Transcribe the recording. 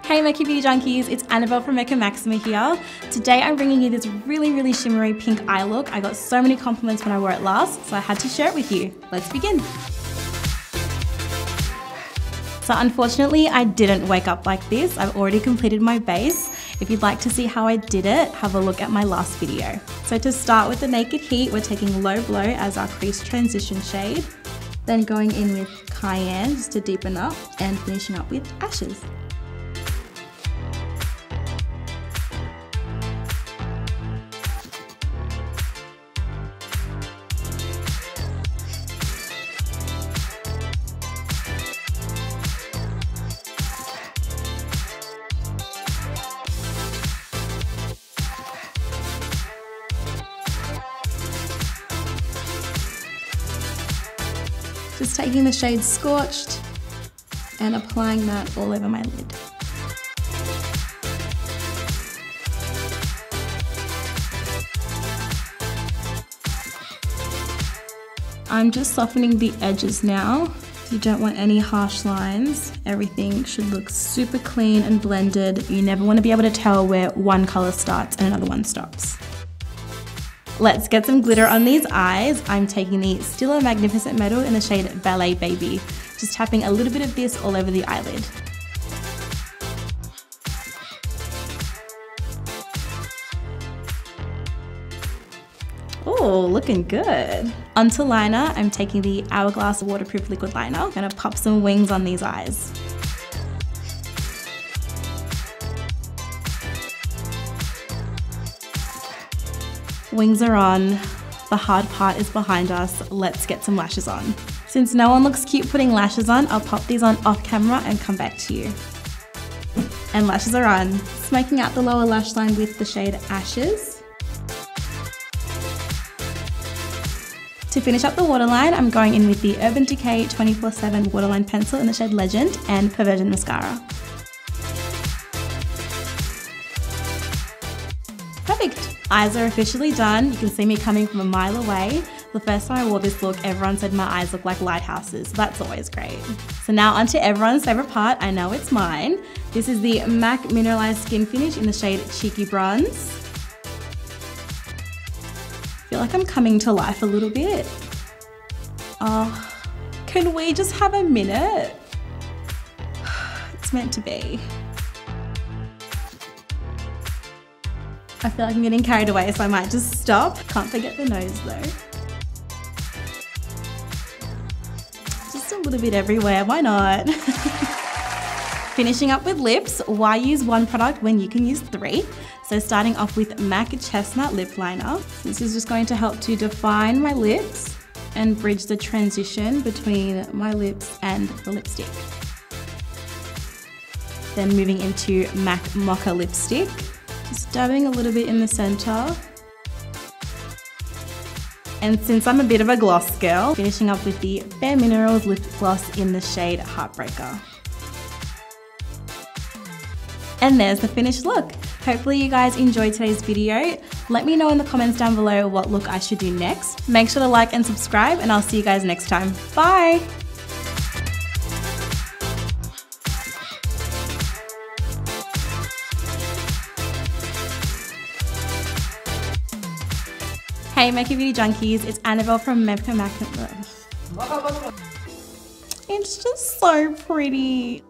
Hey Mecca Beauty Junkies, it's Anabelle from Mecca Maxima here. Today I'm bringing you this really shimmery pink eye look. I got so many compliments when I wore it last, so I had to share it with you. Let's begin. So unfortunately, I didn't wake up like this. I've already completed my base. If you'd like to see how I did it, have a look at my last video. So to start with the Naked Heat, we're taking Low Blow as our crease transition shade, then going in with Cayenne just to deepen up, and finishing up with Ashes. Just taking the shade Scorched and applying that all over my lid. I'm just softening the edges now. You don't want any harsh lines. Everything should look super clean and blended. You never want to be able to tell where one color starts and another one stops. Let's get some glitter on these eyes. I'm taking the Stila Magnificent Metal in the shade Ballet Baby. Just tapping a little bit of this all over the eyelid. Oh, looking good. Onto liner, I'm taking the Hourglass waterproof liquid liner. I'm gonna pop some wings on these eyes. Wings are on, the hard part is behind us. Let's get some lashes on. Since no one looks cute putting lashes on, I'll pop these on off camera and come back to you. And lashes are on. Smoking out the lower lash line with the shade Ashes. To finish up the waterline, I'm going in with the Urban Decay 24/7 waterline pencil in the shade Legend and Perversion mascara. Perfect. Eyes are officially done. You can see me coming from a mile away. The first time I wore this look, everyone said my eyes look like lighthouses. That's always great. So now onto everyone's favorite part. I know it's mine. This is the MAC Mineralized Skin Finish in the shade Cheeky Bronze. I feel like I'm coming to life a little bit. Oh, can we just have a minute? It's meant to be. I feel like I'm getting carried away, so I might just stop. Can't forget the nose though. Just a little bit everywhere, why not? Finishing up with lips, why use one product when you can use three? So starting off with MAC Chestnut Lip Liner. This is just going to help to define my lips and bridge the transition between my lips and the lipstick. Then moving into MAC Mocha Lipstick. Just dabbing a little bit in the center. And since I'm a bit of a gloss girl, finishing up with the BAREMINERALS lip gloss in the shade Heartbreaker. And there's the finished look. Hopefully you guys enjoyed today's video. Let me know in the comments down below what look I should do next. Make sure to like and subscribe, and I'll see you guys next time. Bye! Hey Mecca Beauty Junkies, it's Anabelle from Mecca Cosmetica. It's just so pretty.